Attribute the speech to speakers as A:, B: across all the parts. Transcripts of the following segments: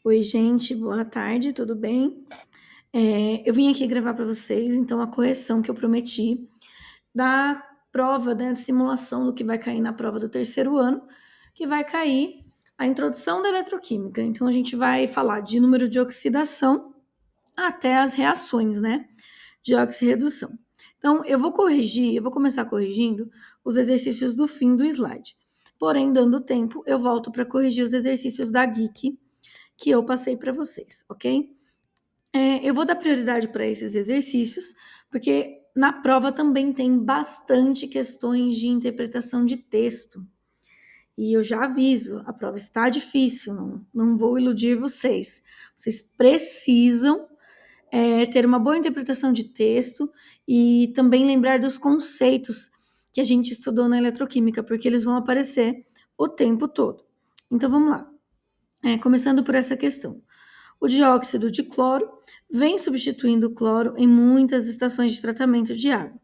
A: Oi, gente, boa tarde, tudo bem? Eu vim aqui gravar para vocês, então, a correção que eu prometi da prova, né, de simulação do que vai cair na prova do terceiro ano, que vai cair a introdução da eletroquímica. Então, a gente vai falar de número de oxidação até as reações, né, de oxirredução. Então, eu vou começar corrigindo os exercícios do fim do slide. Porém, dando tempo, eu volto para corrigir os exercícios da GEEK que eu passei para vocês, ok? Eu vou dar prioridade para esses exercícios, porque na prova também tem bastante questões de interpretação de texto. E eu já aviso, a prova está difícil, não vou iludir vocês. Vocês precisam ter uma boa interpretação de texto e também lembrar dos conceitos que a gente estudou na eletroquímica, porque eles vão aparecer o tempo todo. Então vamos lá. Começando por essa questão. O dióxido de cloro vem substituindo o cloro em muitas estações de tratamento de água,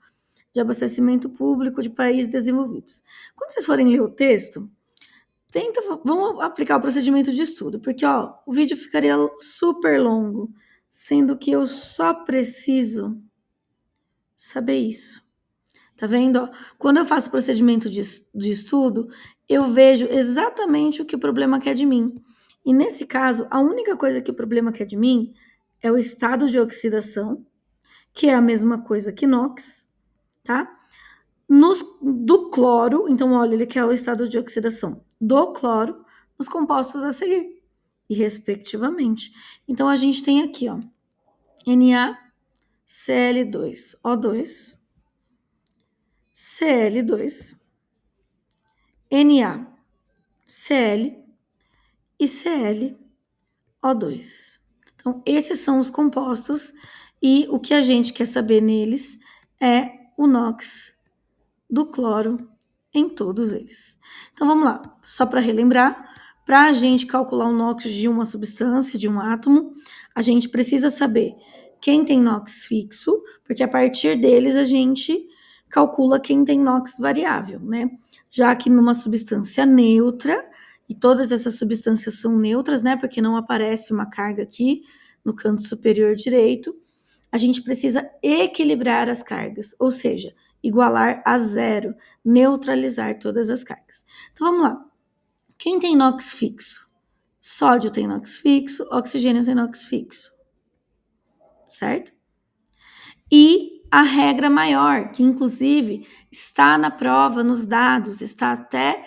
A: de abastecimento público de países desenvolvidos. Quando vocês forem ler o texto, vamos aplicar o procedimento de estudo, porque o vídeo ficaria super longo, sendo que eu só preciso saber isso. Tá vendo? Quando eu faço procedimento de estudo, eu vejo exatamente o que o problema quer de mim. E nesse caso, a única coisa que o problema quer de mim é o estado de oxidação, que é a mesma coisa que NOx, tá? Do cloro, então olha, ele quer o estado de oxidação do cloro nos compostos a seguir, e respectivamente. Então a gente tem aqui, NaCl2O2, Cl2, NaCl e ClO2. Então, esses são os compostos e o que a gente quer saber neles é o NOx do cloro em todos eles. Então, vamos lá. Só para relembrar, para a gente calcular o NOx de uma substância, de um átomo, a gente precisa saber quem tem NOx fixo, porque a partir deles a gente calcula quem tem NOx variável, né? Já que numa substância neutra, e todas essas substâncias são neutras, né? Porque não aparece uma carga aqui no canto superior direito, a gente precisa equilibrar as cargas, ou seja, igualar a zero, neutralizar todas as cargas. Então vamos lá. Quem tem NOx fixo? Sódio tem NOx fixo, oxigênio tem NOx fixo. Certo? E a regra maior, que inclusive está na prova, nos dados, está até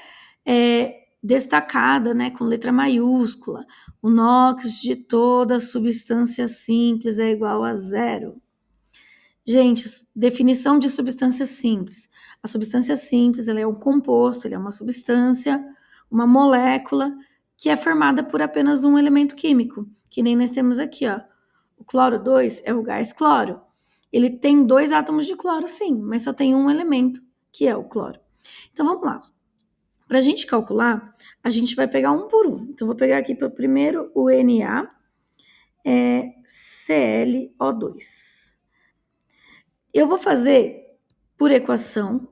A: destacada, né, com letra maiúscula. O NOx de toda substância simples é igual a zero. Gente, definição de substância simples. A substância simples, ela é um composto, ela é uma substância, uma molécula que é formada por apenas um elemento químico, que nem nós temos aqui, O cloro 2 é o gás cloro. Ele tem 2 átomos de cloro, sim, mas só tem um elemento, que é o cloro. Então, vamos lá. Para a gente calcular, a gente vai pegar um por um. Então, vou pegar aqui para o primeiro o NaClO2. Eu vou fazer por equação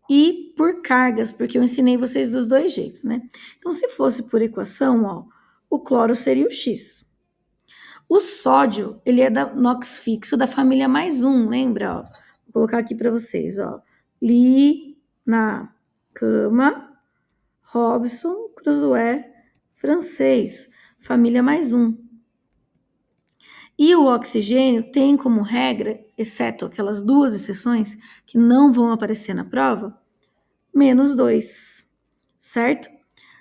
A: e por cargas, porque eu ensinei vocês dos dois jeitos, né? Então, se fosse por equação, o cloro seria o X. O sódio, ele é da NOx fixo da família mais um, lembra? Vou colocar aqui para vocês, Li, na, cama, Robson, Cruzoé, francês, família mais um. E o oxigênio tem como regra, exceto aquelas 2 exceções que não vão aparecer na prova, -2, certo?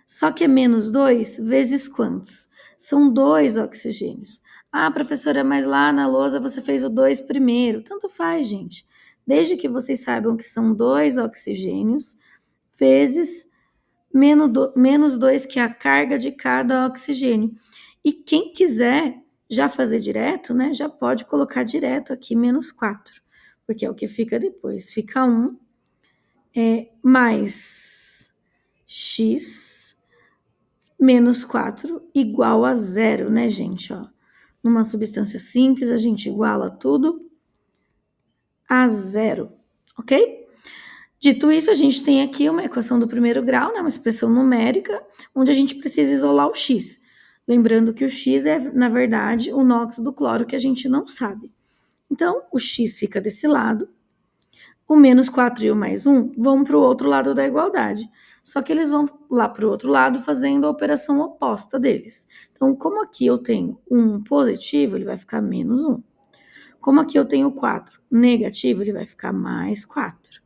A: Só que é -2 vezes quantos? São 2 oxigênios. Ah, professora, mas lá na lousa você fez o 2 primeiro. Tanto faz, gente. Desde que vocês saibam que são 2 oxigênios vezes -2, que é a carga de cada oxigênio. E quem quiser já fazer direto, né, já pode colocar direto aqui -4, porque é o que fica depois. Fica 1 mais x menos 4 igual a 0, né, gente? Numa substância simples, a gente iguala tudo a 0, ok? Dito isso, a gente tem aqui uma equação do primeiro grau, né, uma expressão numérica, onde a gente precisa isolar o x. Lembrando que o X é, na verdade, o NOx do cloro que a gente não sabe. Então, o X fica desse lado, o menos 4 e o mais 1 vão para o outro lado da igualdade. Só que eles vão lá para o outro lado fazendo a operação oposta deles. Então, como aqui eu tenho 1 positivo, ele vai ficar menos 1. Como aqui eu tenho 4 negativo, ele vai ficar mais 4.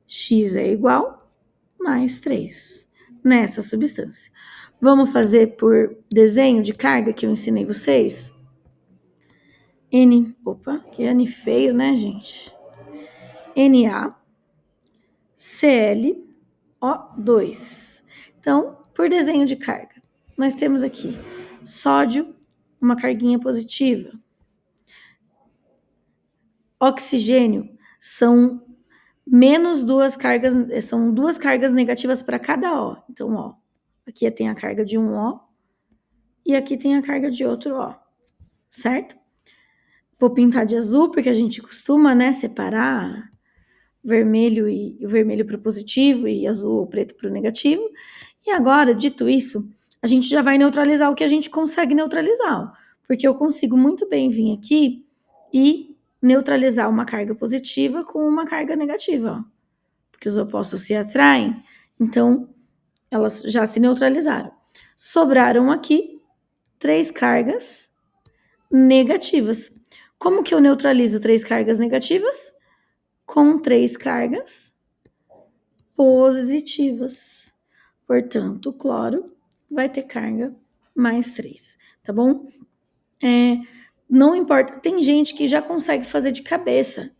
A: X é igual mais 3 nessa substância. Vamos fazer por desenho de carga que eu ensinei vocês? Opa, que N feio, né, gente? NaClO2. Então, por desenho de carga, nós temos aqui sódio, uma carguinha positiva. Oxigênio são menos duas cargas, são duas cargas negativas para cada O. Então, ó, aqui tem a carga de um O e aqui tem a carga de outro O, certo? Vou pintar de azul porque a gente costuma, né, separar vermelho e o vermelho para o positivo e azul ou preto para o negativo. E agora, dito isso, a gente já vai neutralizar o que a gente consegue neutralizar, ó, porque eu consigo muito bem vir aqui e neutralizar uma carga positiva com uma carga negativa, ó, porque os opostos se atraem, então elas já se neutralizaram. Sobraram aqui 3 cargas negativas. Como que eu neutralizo 3 cargas negativas? Com 3 cargas positivas. Portanto, o cloro vai ter carga mais 3, tá bom? Não importa, tem gente que já consegue fazer de cabeça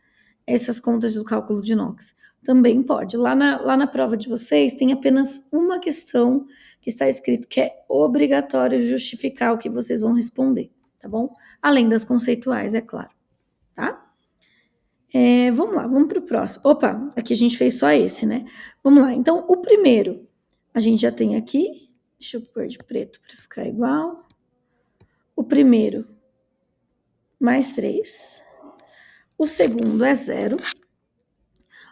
A: essas contas do cálculo de NOx. Também pode. Lá na prova de vocês tem apenas uma questão que está escrito que é obrigatório justificar o que vocês vão responder, tá bom? Além das conceituais, é claro, tá? Vamos lá, vamos para o próximo. Opa, aqui a gente fez só esse, né? Vamos lá. Então, o primeiro, a gente já tem aqui. Deixa eu pôr de preto para ficar igual. O primeiro, mais 3. O segundo é 0.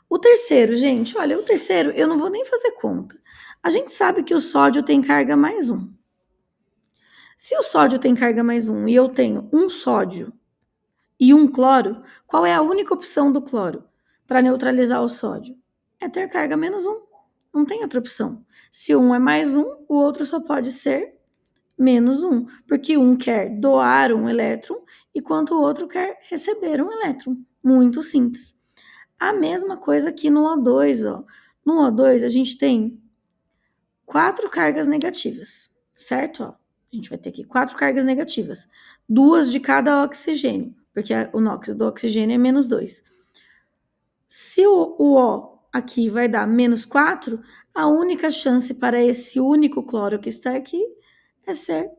A: O terceiro, gente, olha, o terceiro eu não vou nem fazer conta. A gente sabe que o sódio tem carga mais 1. Se o sódio tem carga mais 1 e eu tenho um sódio e um cloro, qual é a única opção do cloro para neutralizar o sódio? É ter carga menos 1. Não tem outra opção. Se um é mais 1, o outro só pode ser menos 1, porque um quer doar um elétron, enquanto o outro quer receber um elétron. Muito simples. A mesma coisa aqui no O2, ó. No O2 a gente tem 4 cargas negativas, certo? Ó, a gente vai ter aqui 4 cargas negativas, 2 de cada oxigênio, porque o NOx do oxigênio é menos 2. Se o O aqui vai dar menos 4, a única chance para esse único cloro que está aqui é ser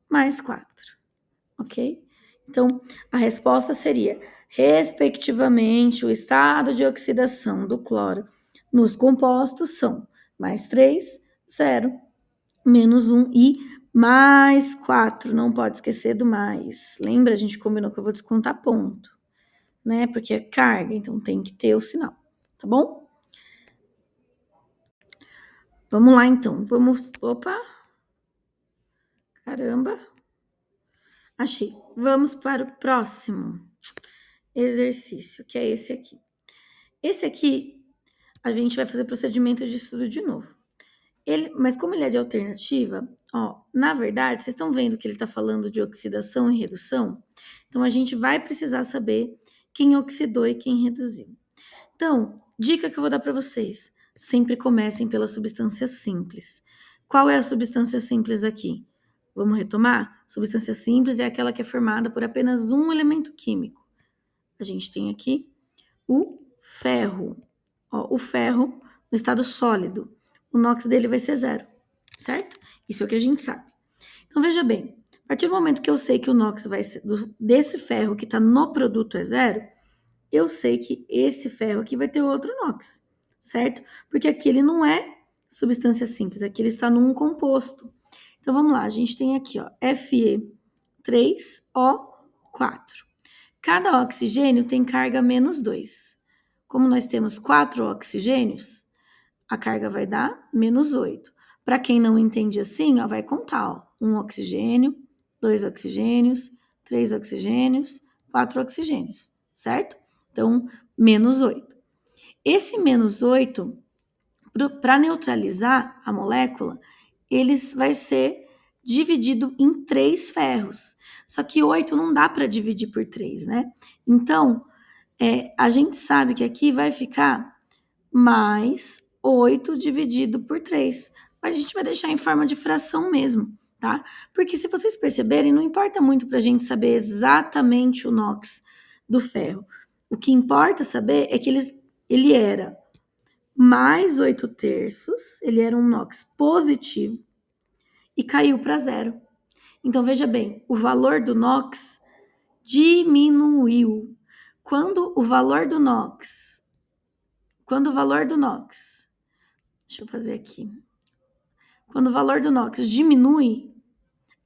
A: mais 4, ok? Então, a resposta seria, respectivamente, o estado de oxidação do cloro nos compostos são mais 3, 0, menos 1 e mais 4. Não pode esquecer do mais. Lembra? A gente combinou que eu vou descontar ponto, né? Porque é carga, então tem que ter o sinal, tá bom? Vamos lá, então. Opa! Caramba! Achei. Vamos para o próximo exercício, que é esse aqui. Esse aqui, a gente vai fazer procedimento de estudo de novo. Mas como ele é de alternativa, ó, na verdade, vocês estão vendo que ele está falando de oxidação e redução? Então, a gente vai precisar saber quem oxidou e quem reduziu. Então, dica que eu vou dar para vocês: sempre comecem pela substância simples. Qual é a substância simples aqui? Vamos retomar? Substância simples é aquela que é formada por apenas um elemento químico. A gente tem aqui o ferro. Ó, o ferro no estado sólido. O NOx dele vai ser 0, certo? Isso é o que a gente sabe. Então, veja bem, a partir do momento que eu sei que o NOx vai ser desse ferro que está no produto é 0, eu sei que esse ferro aqui vai ter outro NOx, certo? Porque aqui ele não é substância simples, aqui ele está num composto. Então, vamos lá, a gente tem aqui, ó, Fe3O4. Cada oxigênio tem carga menos 2. Como nós temos 4 oxigênios, a carga vai dar menos 8. Para quem não entende assim, ó, vai contar, ó, 1 oxigênio, 2 oxigênios, 3 oxigênios, 4 oxigênios, certo? Então, -8. Esse -8, para neutralizar a molécula, ele vai ser dividido em 3 ferros. Só que 8 não dá para dividir por 3, né? Então, a gente sabe que aqui vai ficar mais 8 dividido por 3. Mas a gente vai deixar em forma de fração mesmo, tá? Porque se vocês perceberem, não importa muito para a gente saber exatamente o NOx do ferro. O que importa saber é que ele era mais 8/3, ele era um NOx positivo e caiu para 0. Então, veja bem, o valor do NOx diminuiu. Quando o valor do NOx, deixa eu fazer aqui. Quando o valor do NOx diminui,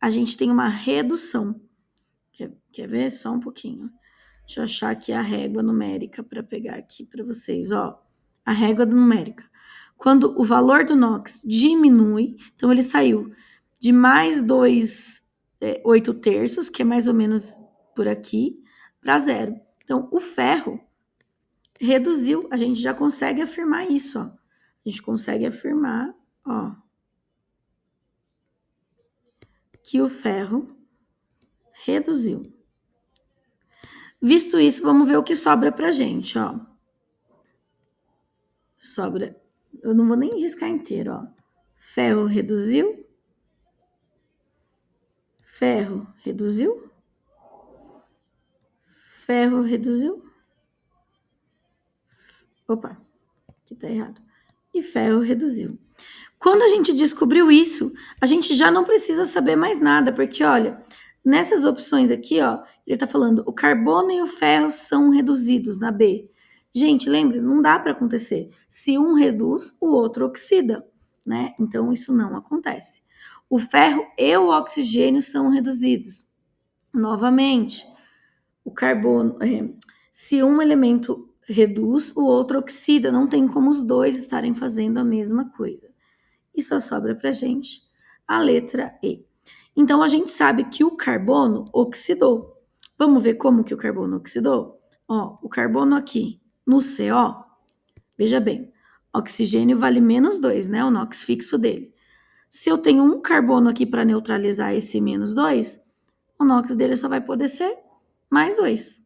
A: a gente tem uma redução. Quer ver? Só um pouquinho. Deixa eu achar aqui a régua numérica para pegar aqui para vocês. Ó, a régua numérica. Quando o valor do NOx diminui, então ele saiu de mais 8/3, que é mais ou menos por aqui, para 0. Então, o ferro reduziu. A gente já consegue afirmar isso, ó. A gente consegue afirmar, ó, que o ferro reduziu. Visto isso, vamos ver o que sobra pra gente, ó. Sobra, eu não vou nem riscar inteiro, ó. Ferro reduziu. Ferro reduziu. Ferro reduziu. Opa, aqui tá errado. E ferro reduziu. Quando a gente descobriu isso, a gente já não precisa saber mais nada, porque olha, nessas opções aqui, ó, ele tá falando o carbono e o ferro são reduzidos na B. Gente, lembre, não dá para acontecer. Se um reduz, o outro oxida, né? Então isso não acontece. O ferro e o oxigênio são reduzidos. Novamente, o carbono, se um elemento reduz, o outro oxida, não tem como os dois estarem fazendo a mesma coisa. E só sobra para gente a letra E. Então, a gente sabe que o carbono oxidou. Vamos ver como que o carbono oxidou? Ó, o carbono aqui no CO, veja bem, oxigênio vale -2, né? O NOx fixo dele. Se eu tenho um carbono aqui para neutralizar esse -2, o NOx dele só vai poder ser +2.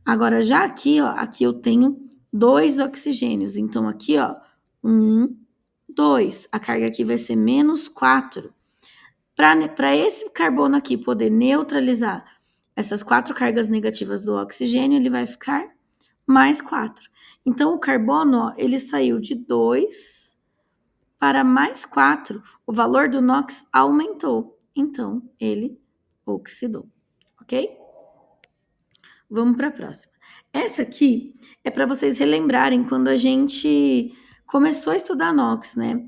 A: Agora, já aqui, ó, aqui eu tenho 2 oxigênios. Então, aqui, ó, 1, 2. A carga aqui vai ser -4. Para esse carbono aqui poder neutralizar essas 4 cargas negativas do oxigênio, ele vai ficar +4. Então, o carbono, ó, ele saiu de 2 para +4. O valor do NOx aumentou. Então, ele oxidou. Ok? Vamos para a próxima. Essa aqui é para vocês relembrarem quando a gente começou a estudar NOx, né?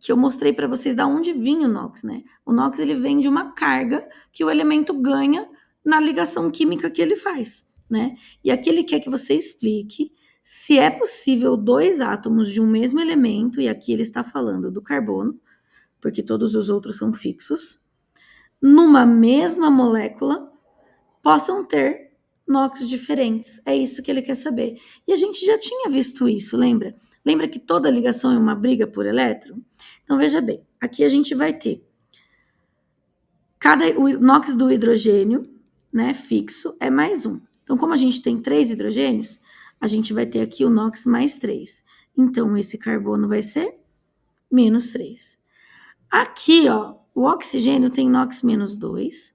A: Que eu mostrei para vocês da onde vinha o NOx, né? O NOx ele vem de uma carga que o elemento ganha na ligação química que ele faz, né? E aqui ele quer que você explique se é possível 2 átomos de um mesmo elemento, e aqui ele está falando do carbono, porque todos os outros são fixos, numa mesma molécula, possam ter NOx diferentes. É isso que ele quer saber. E a gente já tinha visto isso, lembra? Lembra que toda ligação é uma briga por elétron? Então, veja bem, aqui a gente vai ter o NOx do hidrogênio, né, fixo, é +1. Então, como a gente tem 3 hidrogênios, a gente vai ter aqui o NOx +3. Então, esse carbono vai ser -3. Aqui, ó, o oxigênio tem NOx -2.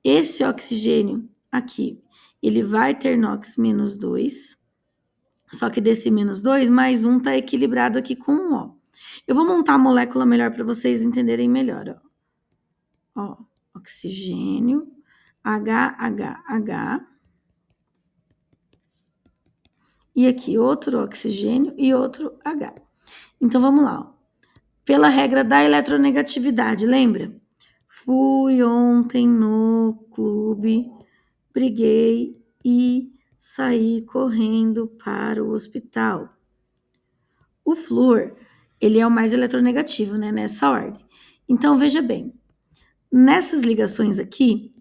A: Esse oxigênio aqui, ele vai ter NOx -2, só que desse -2, +1 está equilibrado aqui com 1, ó. Eu vou montar a molécula melhor para vocês entenderem melhor, ó. Oxigênio, HHH, e aqui outro oxigênio e outro H. Então, vamos lá, ó. Pela regra da eletronegatividade, lembra? Fui ontem no clube, briguei e saí correndo para o hospital. O flúor, ele é o mais eletronegativo, né? Nessa ordem. Então, veja bem, nessas ligações aqui,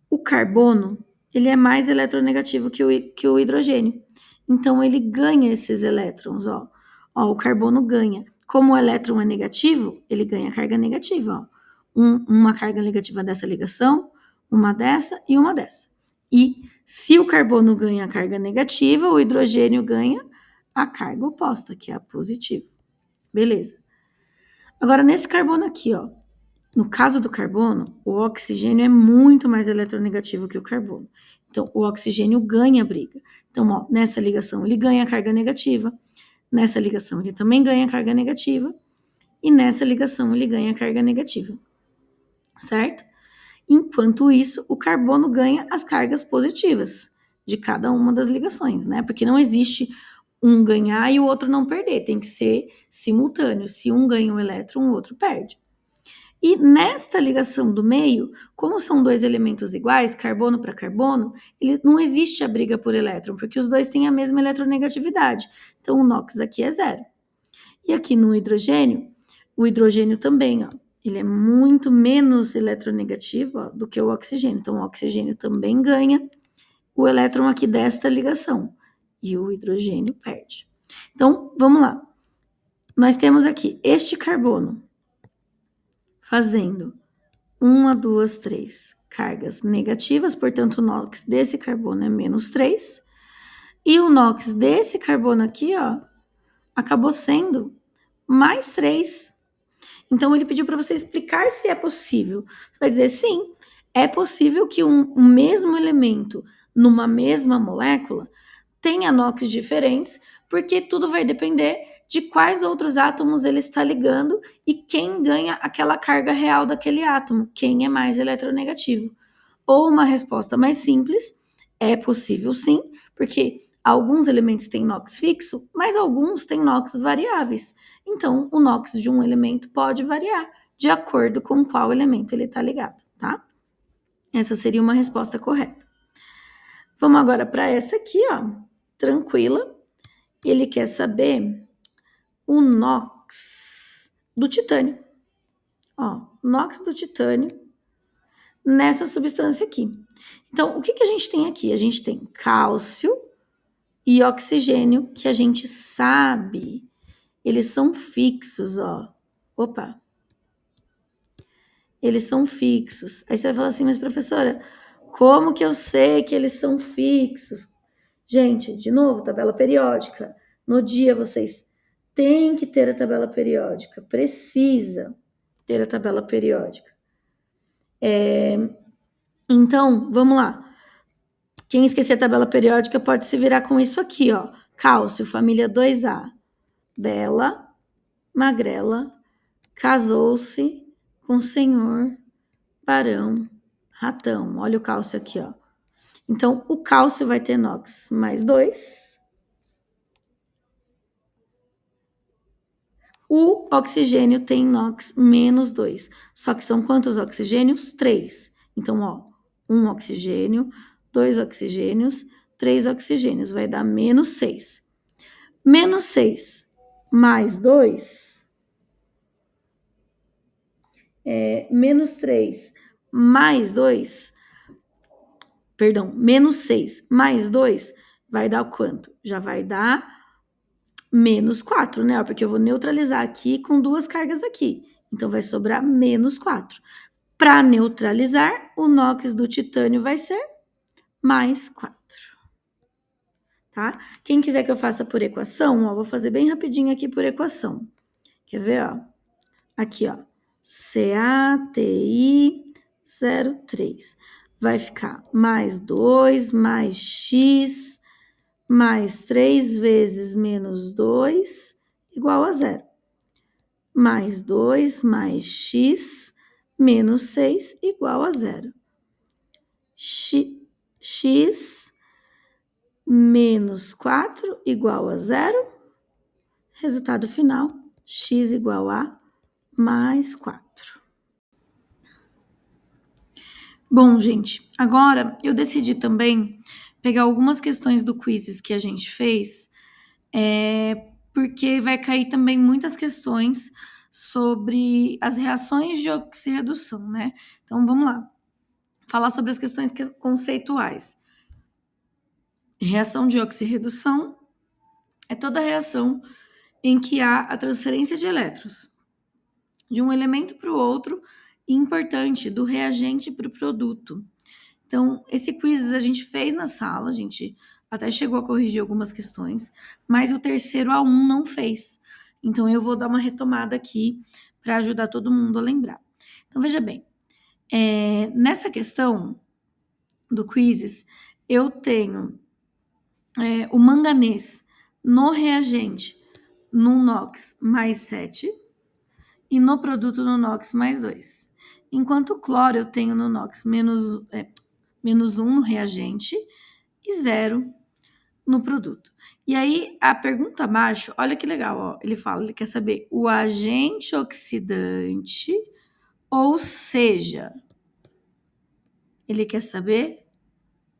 A: o carbono, ele é mais eletronegativo que o hidrogênio. Então, ele ganha esses elétrons, ó. Ó, o carbono ganha. Como o elétron é negativo, ele ganha carga negativa, ó. Uma carga negativa dessa ligação, uma dessa e uma dessa. E se o carbono ganha a carga negativa, o hidrogênio ganha a carga oposta, que é a positiva. Beleza. Agora, nesse carbono aqui, ó, no caso do carbono, o oxigênio é muito mais eletronegativo que o carbono. Então, o oxigênio ganha a briga. Então, ó, nessa ligação ele ganha carga negativa, nessa ligação ele também ganha carga negativa, e nessa ligação ele ganha carga negativa, certo? Enquanto isso, o carbono ganha as cargas positivas de cada uma das ligações, né? Porque não existe um ganhar e o outro não perder, tem que ser simultâneo. Se um ganha um elétron, o outro perde. E nesta ligação do meio, como são dois elementos iguais, carbono para carbono, não existe a briga por elétron, porque os dois têm a mesma eletronegatividade. Então, o NOx aqui é zero. E aqui no hidrogênio, o hidrogênio também, ó, ele é muito menos eletronegativo, ó, do que o oxigênio. Então, o oxigênio também ganha o elétron aqui desta ligação. E o hidrogênio perde. Então, vamos lá. Nós temos aqui este carbono fazendo 1, 2, 3 cargas negativas, portanto, o NOx desse carbono é menos 3. E o NOx desse carbono aqui, ó, acabou sendo mais 3. Então, ele pediu para você explicar se é possível. Você vai dizer, sim, é possível que um mesmo elemento numa mesma molécula tenha NOx diferentes, porque tudo vai depender de quais outros átomos ele está ligando e quem ganha aquela carga real daquele átomo, quem é mais eletronegativo. Ou uma resposta mais simples, é possível sim, porque alguns elementos têm NOx fixo, mas alguns têm NOx variáveis. Então, o NOx de um elemento pode variar de acordo com qual elemento ele está ligado, tá? Essa seria uma resposta correta. Vamos agora para essa aqui, ó, tranquila. Ele quer saber o NOx do titânio. Ó, NOx do titânio nessa substância aqui. Então, o que a gente tem aqui? A gente tem cálcio e oxigênio, que a gente sabe, eles são fixos, ó. Opa! Eles são fixos. Aí você vai falar assim, mas professora, como que eu sei que eles são fixos? Gente, de novo, tabela periódica. No dia vocês têm que ter a tabela periódica, precisa ter a tabela periódica. Então, vamos lá. Quem esquecer a tabela periódica pode se virar com isso aqui, ó. Cálcio, família 2A. Bela, magrela, casou-se com senhor, barão, ratão. Olha o cálcio aqui, ó. Então, o cálcio vai ter NOx mais 2. O oxigênio tem NOx menos 2. Só que são quantos oxigênios? 3. Então, ó, 1 oxigênio, 2 oxigênios, 3 oxigênios. Vai dar menos 6. Menos 6 mais 2, menos 3 mais 2, perdão, menos 6 mais 2 vai dar quanto? Já vai dar menos 4, né? Porque eu vou neutralizar aqui com duas cargas aqui. Então, vai sobrar menos 4. Para neutralizar, o NOx do titânio vai ser mais 4. Tá? Quem quiser que eu faça por equação, ó, vou fazer bem rapidinho aqui por equação. Quer ver, ó? Aqui, ó. CATI03. Vai ficar mais 2 mais x mais 3 vezes menos 2 igual a 0. Mais 2 mais x menos 6 igual a 0. X menos 4 igual a 0. Resultado final, x igual a mais 4. Bom, gente, agora eu decidi também pegar algumas questões do quizzes que a gente fez porque vai cair também muitas questões sobre as reações de oxirredução, né? Então, vamos lá. Falar sobre as questões conceituais. Reação de oxirredução é toda reação em que há a transferência de elétrons de um elemento para o outro, e importante, do reagente para o produto. Então, esse quiz a gente fez na sala, a gente até chegou a corrigir algumas questões, mas o terceiro A1 não fez. Então, eu vou dar uma retomada aqui para ajudar todo mundo a lembrar. Então, veja bem, nessa questão do quizzes, eu tenho o manganês no reagente no NOx mais 7 e no produto no NOx mais 2. Enquanto o cloro eu tenho no NOx menos 1 no reagente e 0 no produto. E aí, a pergunta abaixo, olha que legal, ó, ele quer saber o agente oxidante, ou seja, ele quer saber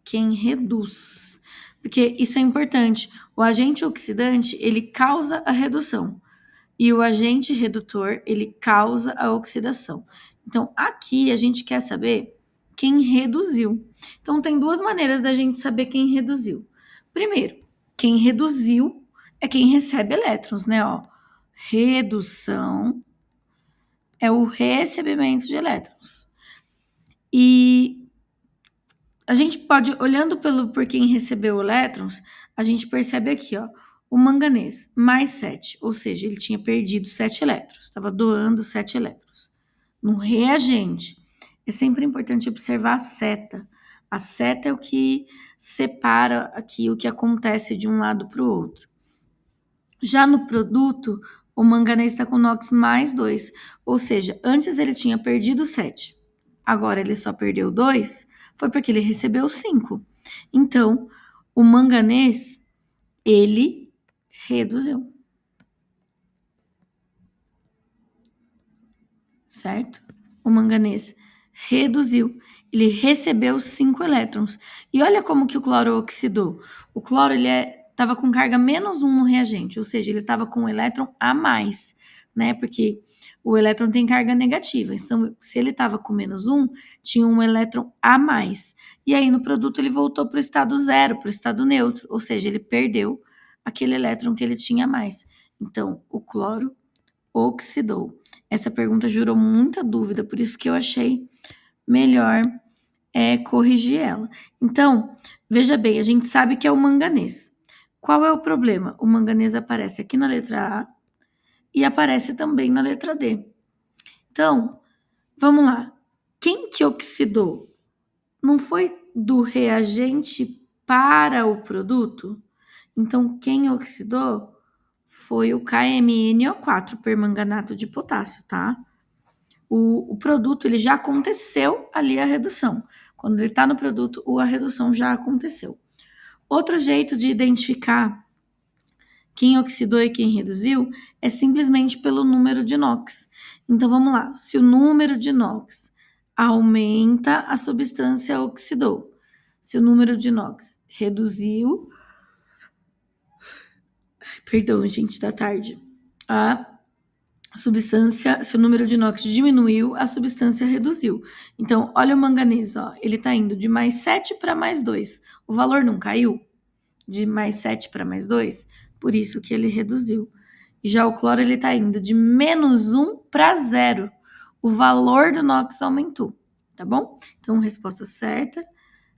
A: quem reduz. Porque isso é importante. O agente oxidante, ele causa a redução. E o agente redutor, ele causa a oxidação. Então, aqui a gente quer saber quem reduziu. Então, tem duas maneiras da gente saber quem reduziu. Primeiro, quem reduziu é quem recebe elétrons, né? Ó, redução é o recebimento de elétrons. E a gente pode, olhando por quem recebeu elétrons, a gente percebe aqui, ó, o manganês mais 7, ou seja, ele tinha perdido 7 elétrons, estava doando 7 elétrons. No reagente, é sempre importante observar a seta. A seta é o que separa aqui o que acontece de um lado para o outro. Já no produto, o manganês está com NOx mais 2, ou seja, antes ele tinha perdido 7, agora ele só perdeu 2, foi porque ele recebeu 5. Então, o manganês, ele reduziu. Certo? O manganês reduziu. Ele recebeu 5 elétrons. E olha como que o cloro oxidou. O cloro, ele estava com carga menos 1 no reagente, ou seja, ele estava com um elétron a mais, né? Porque o elétron tem carga negativa. Então, se ele estava com menos 1, tinha um elétron a mais. E aí, no produto, ele voltou para o estado zero, para o estado neutro, ou seja, ele perdeu aquele elétron que ele tinha a mais. Então, o cloro oxidou. Essa pergunta gerou muita dúvida, por isso que eu achei melhor corrigir ela. Então, veja bem, a gente sabe que é o manganês. Qual é o problema? O manganês aparece aqui na letra A e aparece também na letra D. Então, vamos lá. Quem que oxidou? Não foi do reagente para o produto? Então, quem oxidou foi o KMnO4, permanganato de potássio, tá? O produto, ele já aconteceu ali a redução. Quando ele está no produto, a redução já aconteceu. Outro jeito de identificar quem oxidou e quem reduziu é simplesmente pelo número de NOx. Então, vamos lá. Se o número de NOx aumenta, a substância oxidou. Se o número de NOx reduziu... Perdão, gente, da tarde. A substância, se o número de NOx diminuiu, a substância reduziu. Então, olha o manganês, ó, ele está indo de mais 7 para mais 2. O valor não caiu? De mais 7 para mais 2? Por isso que ele reduziu. Já o cloro, ele está indo de menos 1 para 0. O valor do NOx aumentou, tá bom? Então, resposta certa,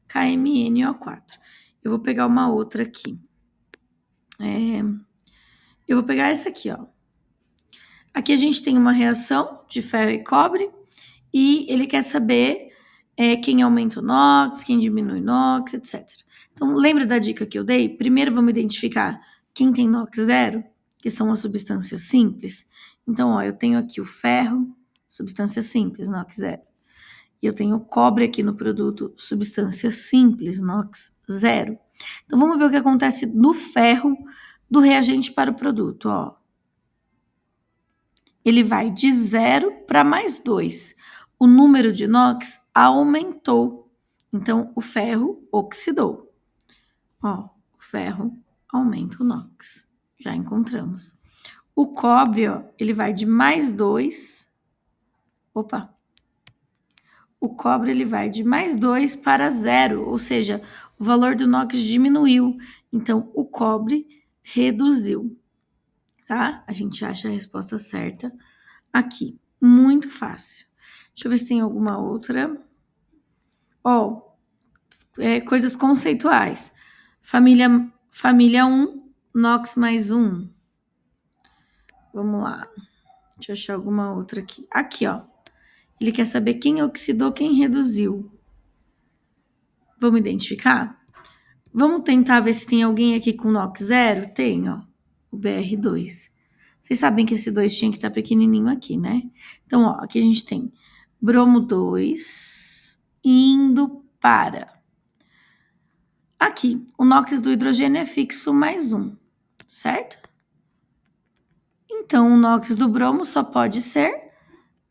A: KMnO4. Eu vou pegar uma outra aqui. Eu vou pegar essa aqui, ó. Aqui a gente tem uma reação de ferro e cobre e ele quer saber quem aumenta o NOx, quem diminui o NOx, etc. Então, lembra da dica que eu dei? Primeiro vamos identificar quem tem NOx zero, que são as substâncias simples. Então, ó, eu tenho aqui o ferro, substância simples, NOx zero. E eu tenho o cobre aqui no produto, substância simples, NOx zero. Então, vamos ver o que acontece no ferro do reagente para o produto, ó. Ele vai de 0 para mais 2. O número de NOx aumentou. Então, o ferro oxidou. Ó, o ferro aumenta o NOx. Já encontramos. O cobre, ó, ele vai de mais 2. Opa! O cobre ele vai de mais 2 para 0, ou seja, o valor do NOx diminuiu. Então, o cobre reduziu, tá? A gente acha a resposta certa aqui. Muito fácil. Deixa eu ver se tem alguma outra. Ó, coisas conceituais. Família 1, NOx mais 1. Vamos lá. Deixa eu achar alguma outra aqui. Aqui, ó. Ele quer saber quem oxidou, quem reduziu. Vamos identificar? Vamos tentar ver se tem alguém aqui com NOx 0? Tem, ó. O BR2. Vocês sabem que esse 2 tinha que estar pequenininho aqui, né? Então, ó, aqui a gente tem bromo 2 indo para... Aqui, o NOx do hidrogênio é fixo mais 1, certo? Então, o NOx do bromo só pode ser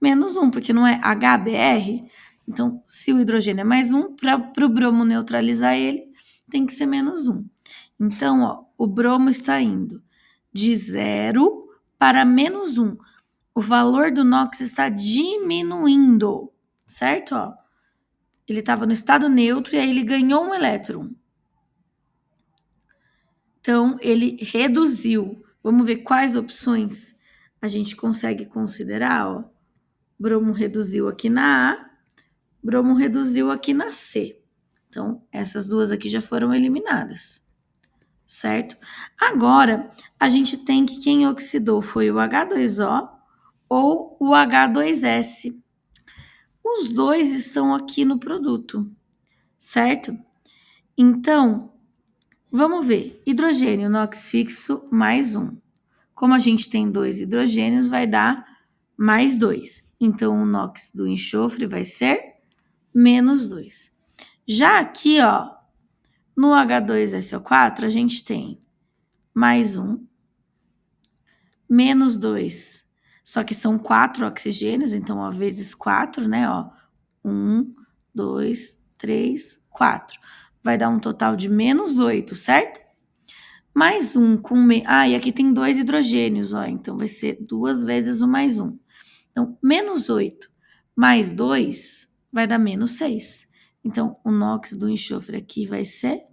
A: menos 1, porque não é HBr. Então, se o hidrogênio é mais 1, para o bromo neutralizar ele, tem que ser menos 1. Então, ó, o bromo está indo de 0 para menos 1. O valor do NOx está diminuindo, certo? Ó, ele estava no estado neutro e aí ele ganhou um elétron. Então, ele reduziu. Vamos ver quais opções a gente consegue considerar, ó. Bromo reduziu aqui na A, bromo reduziu aqui na C. Então, essas duas aqui já foram eliminadas, certo? Agora, a gente tem que quem oxidou foi o H2O ou o H2S. Os dois estão aqui no produto, certo? Então, vamos ver. Hidrogênio, NOx fixo, mais 1. Como a gente tem 2 hidrogênios, vai dar mais 2. Então, o NOx do enxofre vai ser menos 2. Já aqui, ó, no H2SO4, a gente tem mais 1, menos 2. Só que são 4 oxigênios, então, ó, vezes 4, né, ó. 1, 2, 3, 4. Vai dar um total de menos 8, certo? Mais 1 com... e aqui tem 2 hidrogênios, ó. Então, vai ser 2 vezes o mais 1. Então, menos 8 mais 2 vai dar menos 6. Então, o NOx do enxofre aqui vai ser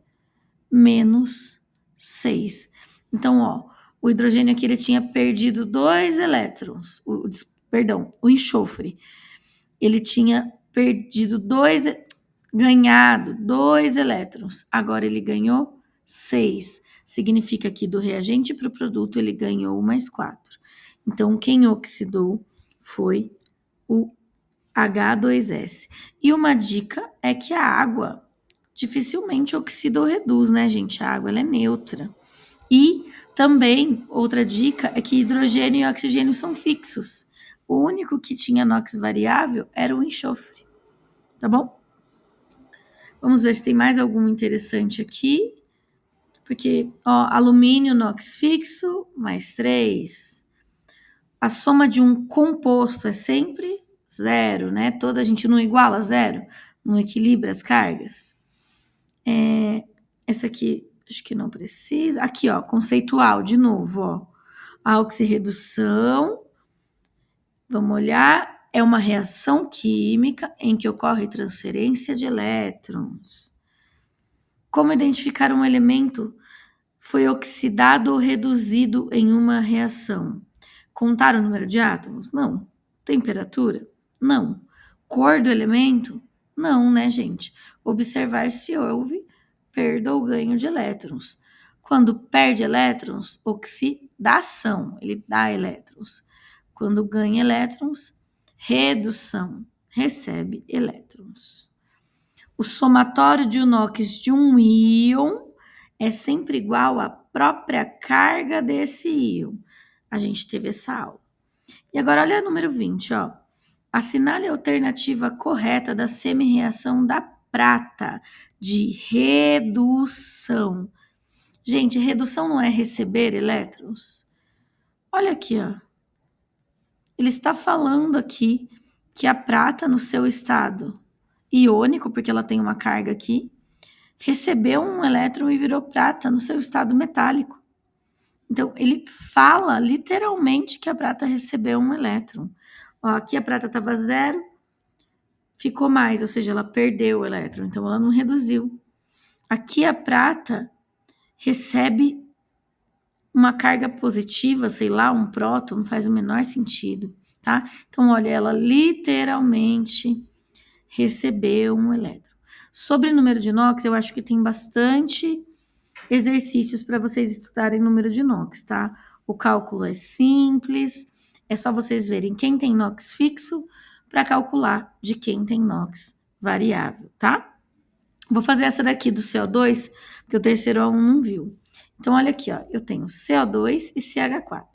A: menos 6. Então, ó, o hidrogênio aqui ele tinha perdido 2 elétrons. O enxofre. Ele tinha ganhado 2 elétrons. Agora ele ganhou 6. Significa que do reagente para o produto ele ganhou mais 4. Então, quem oxidou foi o H2S. E uma dica é que a água dificilmente oxida ou reduz, né, gente? A água ela é neutra. E também, outra dica é que hidrogênio e oxigênio são fixos. O único que tinha NOx variável era o enxofre, tá bom? Vamos ver se tem mais algum interessante aqui. Porque, ó, alumínio, NOx fixo, mais 3. A soma de um composto é sempre 0, né? A gente não iguala a 0, não equilibra as cargas. Essa aqui, acho que não precisa. Aqui, ó, conceitual, de novo, ó. A oxirredução, vamos olhar, é uma reação química em que ocorre transferência de elétrons. Como identificar um elemento foi oxidado ou reduzido em uma reação? Contar o número de átomos? Não. Temperatura? Não. Cor do elemento? Não, né, gente? Observar se houve perda ou ganho de elétrons. Quando perde elétrons, oxidação, ele dá elétrons. Quando ganha elétrons, redução, recebe elétrons. O somatório de NOx de um íon é sempre igual à própria carga desse íon. A gente teve essa aula. E agora olha o número 20, ó. Assinale a alternativa correta da semi-reação da prata de redução. Gente, redução não é receber elétrons? Olha aqui, ó. Ele está falando aqui que a prata no seu estado iônico, porque ela tem uma carga aqui, recebeu um elétron e virou prata no seu estado metálico. Então, ele fala literalmente que a prata recebeu um elétron. Ó, aqui a prata estava 0, ficou mais, ou seja, ela perdeu o elétron, então ela não reduziu. Aqui a prata recebe uma carga positiva, sei lá, um próton, não faz o menor sentido, tá? Então, olha, ela literalmente recebeu um elétron. Sobre número de Knox, eu acho que tem bastante exercícios para vocês estudarem número de Knox, tá? O cálculo é simples, é só vocês verem quem tem Knox fixo para calcular de quem tem Knox variável, tá? Vou fazer essa daqui do CO2, porque o terceiro aluno não viu. Então, olha aqui, ó, eu tenho CO2 e CH4.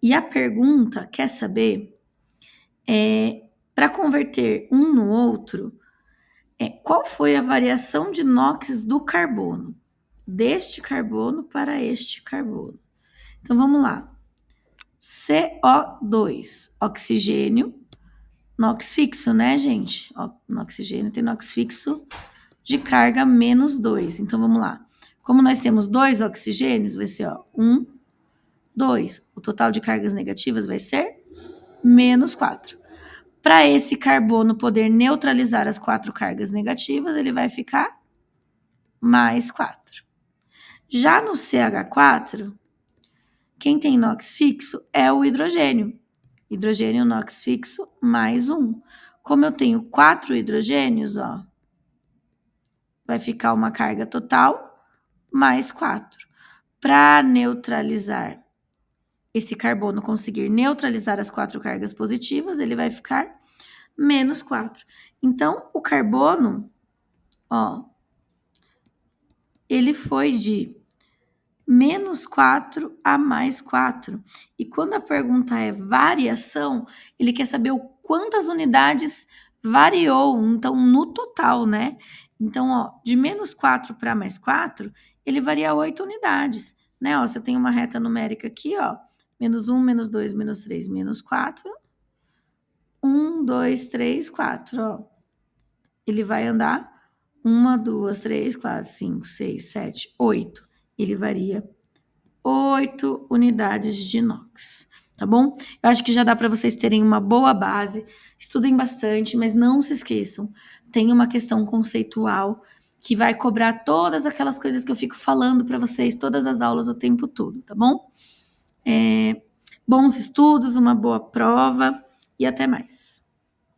A: E a pergunta quer saber, para converter um no outro, qual foi a variação de NOx do carbono? Deste carbono para este carbono. Então, vamos lá. CO2, oxigênio, NOx fixo, né, gente? No oxigênio tem NOx fixo de carga menos 2. Então, vamos lá. Como nós temos 2 oxigênios, vai ser 1, 2. O total de cargas negativas vai ser menos 4. Para esse carbono poder neutralizar as 4 cargas negativas, ele vai ficar mais 4. Já no CH4, quem tem NOx fixo é o hidrogênio. Hidrogênio NOx fixo mais 1. Como eu tenho 4 hidrogênios, ó, vai ficar uma carga total mais 4. Para neutralizar esse carbono, conseguir neutralizar as 4 cargas positivas, ele vai ficar menos 4. Então, o carbono, ó, ele foi de menos 4 a mais 4. E quando a pergunta é variação, ele quer saber o quantas unidades variou, então no total, né? Então, ó, de menos 4 para mais 4, ele varia 8 unidades, né? Ó, se eu tenho uma reta numérica aqui, ó, menos 1, menos 2, menos 3, menos 4, 1, 2, 3, 4, ó. Ele vai andar 1, 2, 3, 4, 5, 6, 7, 8. Ele varia 8 unidades de inox, tá bom? Eu acho que já dá para vocês terem uma boa base. Estudem bastante, mas não se esqueçam. Tem uma questão conceitual que vai cobrar todas aquelas coisas que eu fico falando para vocês, todas as aulas o tempo todo, tá bom? Bons estudos, uma boa prova e até mais.